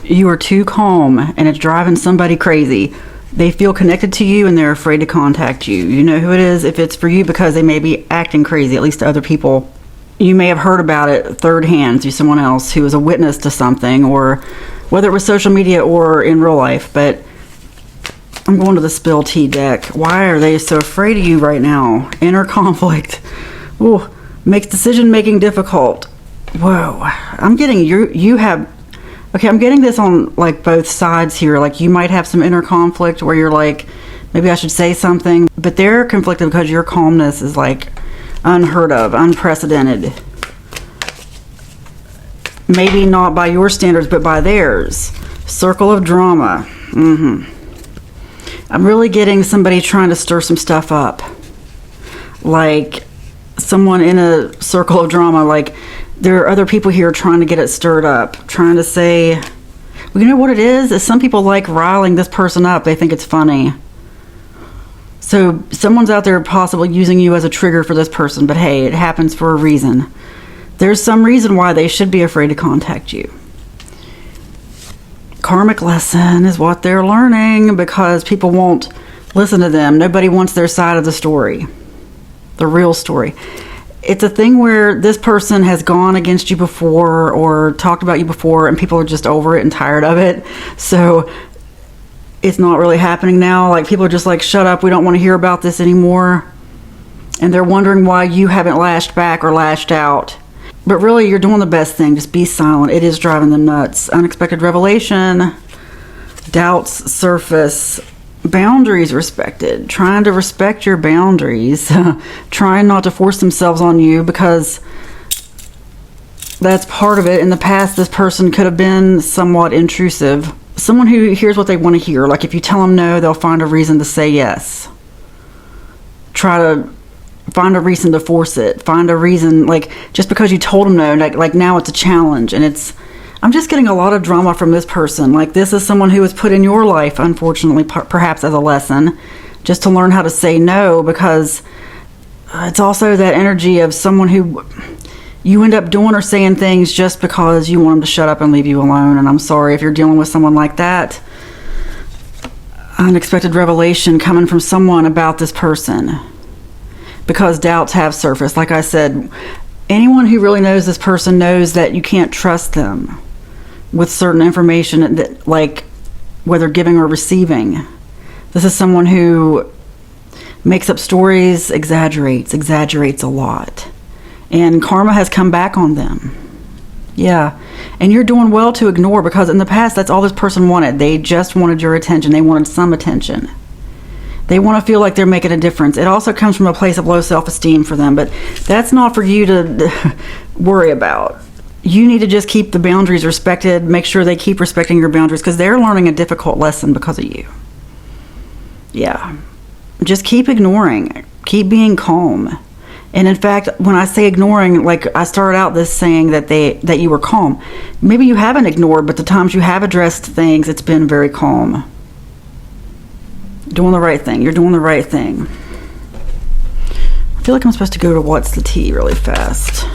You are too calm and it's driving somebody crazy. They feel connected to you and they're afraid to contact you. You know who it is if it's for you, because they may be acting crazy, at least to other people. You may have heard about it third hand through someone else who was a witness to something, or whether it was social media or in real life. But I'm going to the spill tea deck. Why are they so afraid of you right now? Inner conflict. Ooh, makes decision making difficult. Whoa. I'm getting you have... Okay, I'm getting this on like both sides here. Like you might have some inner conflict where you're like, maybe I should say something, but they're conflicted because your calmness is like unheard of, unprecedented. Maybe not by your standards, but by theirs. Circle of drama. I'm really getting somebody trying to stir some stuff up. Like someone in a circle of drama, like there are other people here trying to get it stirred up, trying to say, well, you know what it is some people like riling this person up. They think it's funny. So someone's out there possibly using you as a trigger for this person, but hey, it happens for a reason. There's some reason why they should be afraid to contact you. Karmic lesson is what they're learning, because people won't listen to them. Nobody wants their side of the story, the real story. It's a thing where this person has gone against you before or talked about you before, and people are just over it and tired of it. So it's not really happening now. Like people are just like, shut up, we don't want to hear about this anymore. And they're wondering why you haven't lashed back or lashed out. But really, you're doing the best thing. Just be silent. It is driving them nuts. Unexpected revelation. Doubts surface. Boundaries respected. Trying to respect your boundaries. Trying not to force themselves on you, because that's part of it. In the past, this person could have been somewhat intrusive. Someone who hears what they want to hear. Like if you tell them no, they'll find a reason to say yes. Try to find a reason to force it. Find a reason, like just because you told them no, like now it's a challenge. And I'm just getting a lot of drama from this person. Like this is someone who was put in your life, unfortunately, perhaps as a lesson, just to learn how to say no, because it's also that energy of someone who you end up doing or saying things just because you want them to shut up and leave you alone. And I'm sorry if you're dealing with someone like that. Unexpected revelation coming from someone about this person, because doubts have surfaced. Like I said, anyone who really knows this person knows that you can't trust them with certain information, that, like whether giving or receiving. This is someone who makes up stories, exaggerates a lot. And karma has come back on them. Yeah. And you're doing well to ignore, because in the past, that's all this person wanted. They just wanted your attention. They wanted some attention. They want to feel like they're making a difference. It also comes from a place of low self-esteem for them, but that's not for you to worry about. You need to just keep the boundaries respected. Make sure they keep respecting your boundaries, because they're learning a difficult lesson because of you. Yeah. Just keep ignoring. Keep being calm. And in fact, when I say ignoring, like I started out this saying that you were calm. Maybe you haven't ignored, but the times you have addressed things, it's been very calm. Doing the right thing. You're doing the right thing. I feel like I'm supposed to go to what's the tea really fast.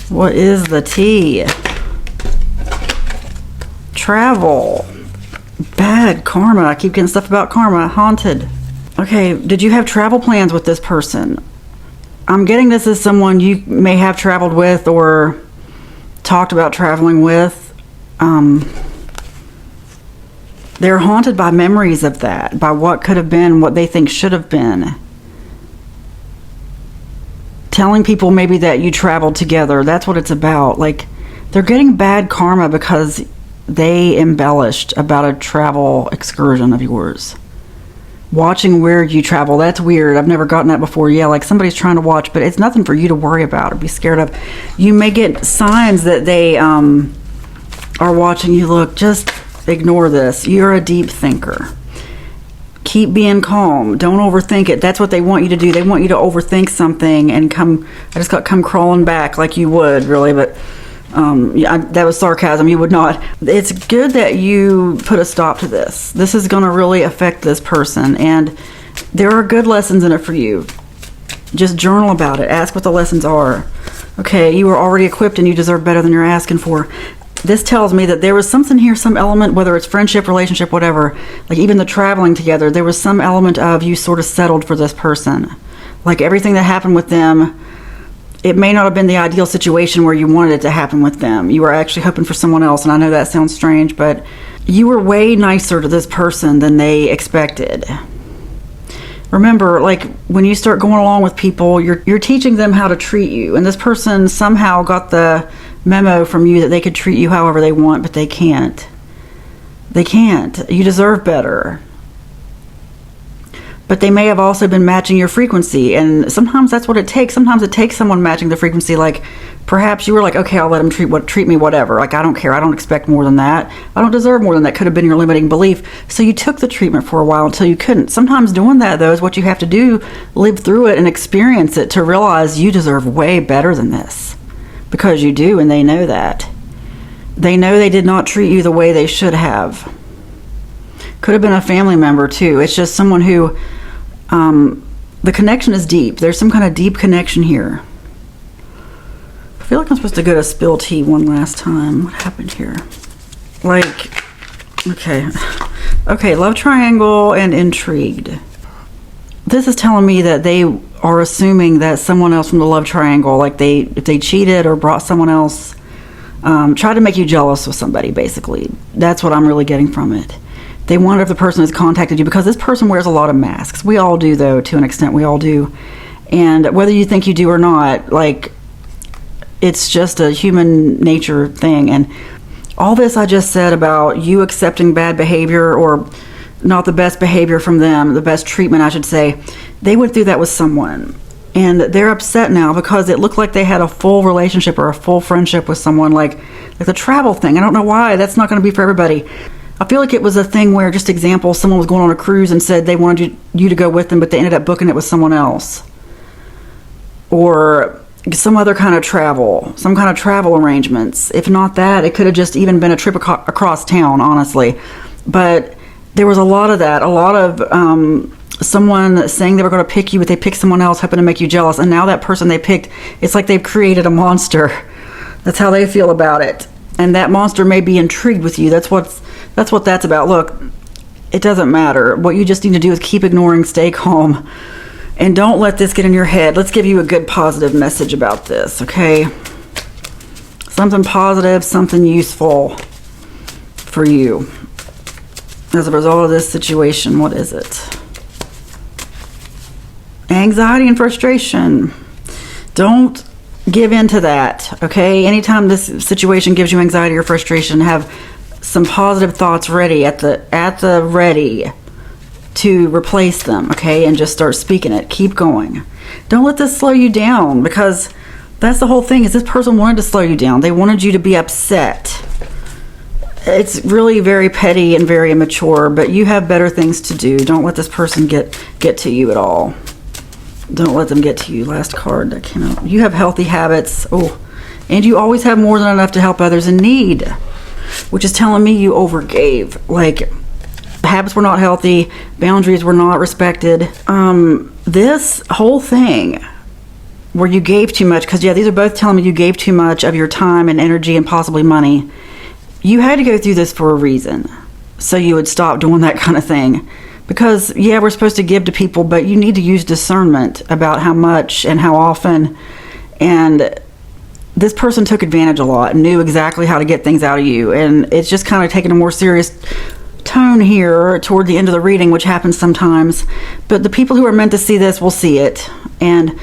What is the tea? Travel. Bad karma. I keep getting stuff about karma. Haunted. Okay, did you have travel plans with this person? I'm getting this as someone you may have traveled with or talked about traveling with. They're haunted by memories of that, by what could have been, what they think should have been. Telling people maybe that you traveled together, that's what it's about. Like, they're getting bad karma because they embellished about a travel excursion of yours. Watching where you travel, that's weird. I've never gotten that before. Yeah, like somebody's trying to watch, but it's nothing for you to worry about or be scared of. You may get signs that they are watching you. Look, just ignore this. You're a deep thinker. Keep being calm. Don't overthink it. That's what they want you to do. They want you to overthink something and come crawling back like you would, really, but yeah, that was sarcasm. You would not. It's good that you put a stop to this. This is going to really affect this person, and there are good lessons in it for you. Just journal about it. Ask what the lessons are. Okay, you are already equipped and you deserve better than you're asking for. this tells me that there was something here, some element, whether it's friendship, relationship, whatever, like even the traveling together, there was some element of you sort of settled for this person. Like everything that happened with them, it may not have been the ideal situation where you wanted it to happen with them. You were actually hoping for someone else, and I know that sounds strange, but you were way nicer to this person than they expected. Remember, like when you start going along with people, you're teaching them how to treat you, and this person somehow got the memo from you that they could treat you however they want, but they can't. They can't. You deserve better. But they may have also been matching your frequency, and sometimes that's what it takes. Sometimes it takes someone matching the frequency. Like perhaps you were like, okay, I'll let them treat me whatever. Like I don't care. I don't expect more than that. I don't deserve more than that. Could have been your limiting belief. So you took the treatment for a while until you couldn't. Sometimes doing that though is what you have to do. Live through it and experience it to realize you deserve way better than this, because you do, and they know that. They know they did not treat you the way they should have. Could have been a family member too. It's just someone who the connection is deep. There's some kind of deep connection here. I feel like I'm supposed to go to spill tea one last time. What happened here? Like, okay, love triangle and intrigued. This is telling me that they are assuming that someone else from the love triangle, like if they cheated or brought someone else, tried to make you jealous with somebody, basically. That's what I'm really getting from it. They wonder if the person has contacted you, because this person wears a lot of masks. We all do, though, to an extent. We all do. And whether you think you do or not, like, it's just a human nature thing. And all this I just said about you accepting bad behavior, or not the best behavior from them, the best treatment, I should say, they went through that with someone. And they're upset now because it looked like they had a full relationship or a full friendship with someone, like the travel thing. I don't know why. That's not going to be for everybody. I feel like it was a thing where, just example, someone was going on a cruise and said they wanted you to go with them, but they ended up booking it with someone else. Or some other kind of travel, some kind of travel arrangements. If not that, it could have just even been a trip across town, honestly. But there was a lot of that, a lot of someone saying they were going to pick you, but they picked someone else, hoping to make you jealous. And now that person they picked, it's like they've created a monster. That's how they feel about it. And that monster may be intrigued with you. That's what that's about. Look, it doesn't matter. What you just need to do is keep ignoring, stay calm, and don't let this get in your head. Let's give you a good positive message about this, okay? Something positive, something useful for you. As a result of this situation, what is it? Anxiety and frustration. Don't give in to that, okay? Anytime this situation gives you anxiety or frustration, have some positive thoughts ready at the ready to replace them, okay? And just start speaking it. Keep going. Don't let this slow you down, because that's the whole thing, is this person wanted to slow you down. They wanted you to be upset. It's really very petty and very immature, but you have better things to do. Don't let this person get to you at all. Don't let them get to you. Last card. I cannot. You have healthy habits. Oh, and you always have more than enough to help others in need, which is telling me you overgave. Like, habits were not healthy, boundaries were not respected. This whole thing where you gave too much, because yeah, these are both telling me you gave too much of your time and energy and possibly money. You had to go through this for a reason, so you would stop doing that kind of thing. Because yeah, we're supposed to give to people, but you need to use discernment about how much and how often. And this person took advantage a lot, knew exactly how to get things out of you, and it's just kind of taking a more serious tone here toward the end of the reading, which happens sometimes. But the people who are meant to see this will see it. And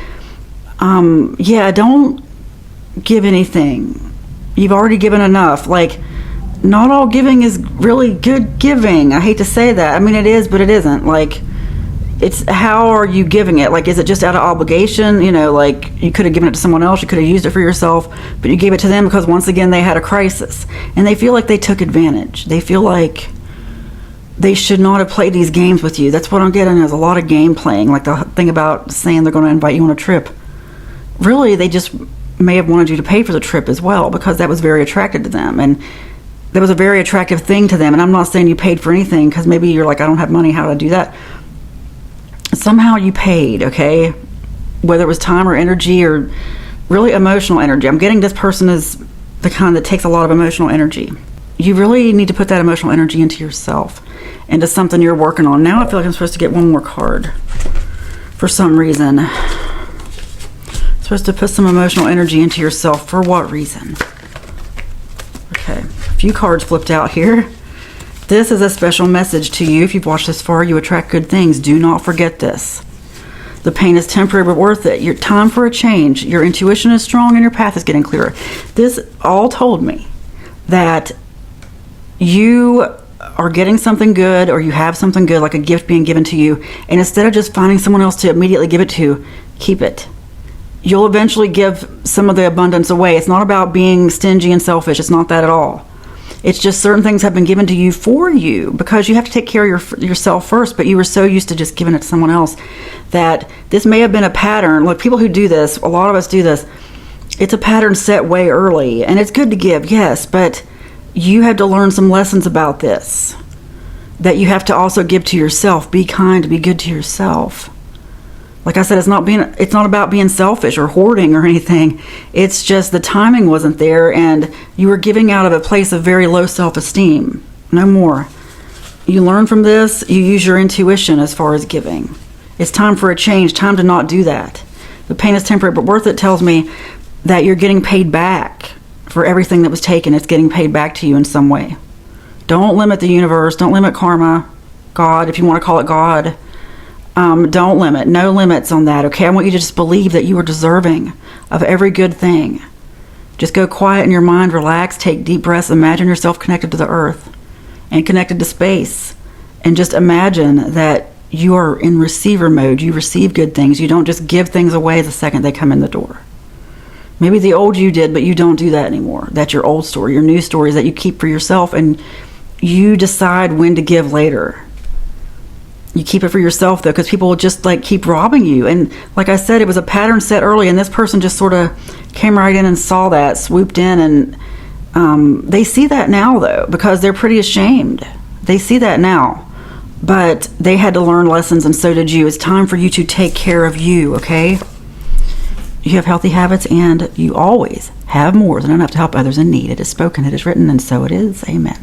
yeah, don't give anything. You've already given enough. Like, not all giving is really good giving. I hate to say that. I mean, it is, but it isn't. Like, it's how are you giving it? Like, is it just out of obligation? You know, like, you could have given it to someone else, you could have used it for yourself, but you gave it to them because once again they had a crisis and they feel like they took advantage. They feel like they should not have played these games with you. That's what I'm getting. There's a lot of game playing, like the thing about saying they're going to invite you on a trip. Really, they just may have wanted you to pay for the trip as well, because that was very attractive to them, and that was a very attractive thing to them. And I'm not saying you paid for anything, because maybe you're like, I don't have money, how do I do that? Somehow you paid, okay? Whether it was time or energy or really emotional energy. I'm getting this person is the kind that takes a lot of emotional energy. You really need to put that emotional energy into yourself, into something you're working on. Now I feel like I'm supposed to get one more card for some reason. I'm supposed to put some emotional energy into yourself. For what reason? Okay, a few cards flipped out here. This is a special message to you. If you've watched this far, you attract good things. Do not forget this. The pain is temporary but worth it. Your time for a change. Your intuition is strong and your path is getting clearer. This all told me that you are getting something good, or you have something good, like a gift being given to you, and instead of just finding someone else to immediately give it to, keep it. You'll eventually give some of the abundance away. It's not about being stingy and selfish. It's not that at all. It's just certain things have been given to you for you, because you have to take care of yourself first, but you were so used to just giving it to someone else that this may have been a pattern. Look, people who do this, a lot of us do this, it's a pattern set way early, and it's good to give, yes, but you had to learn some lessons about this, that you have to also give to yourself. Be kind, be good to yourself. Like I said, it's not about being selfish or hoarding or anything. It's just the timing wasn't there, and you were giving out of a place of very low self-esteem. No more. You learn from this, you use your intuition as far as giving. It's time for a change, time to not do that. The pain is temporary but worth it tells me that you're getting paid back for everything that was taken. It's getting paid back to you in some way. Don't limit the universe. Don't limit karma, God, if you want to call it God. Don't limit. No limits on that, okay? I want you to just believe that you are deserving of every good thing. Just go quiet in your mind, relax, take deep breaths, imagine yourself connected to the earth and connected to space. And just imagine that you are in receiver mode. You receive good things. You don't just give things away the second they come in the door. Maybe the old you did, but you don't do that anymore. That's your old story. Your new story is that you keep for yourself, and you decide when to give later. You keep it for yourself, though, because people will just like keep robbing you. And like I said, it was a pattern set early, and this person just sort of came right in and saw that, swooped in, and they see that now, though, because they're pretty ashamed. They see that now, but they had to learn lessons, and so did you. It's time for you to take care of you, okay? You have healthy habits, and you always have more than enough to help others in need. It is spoken, it is written, and so it is. Amen.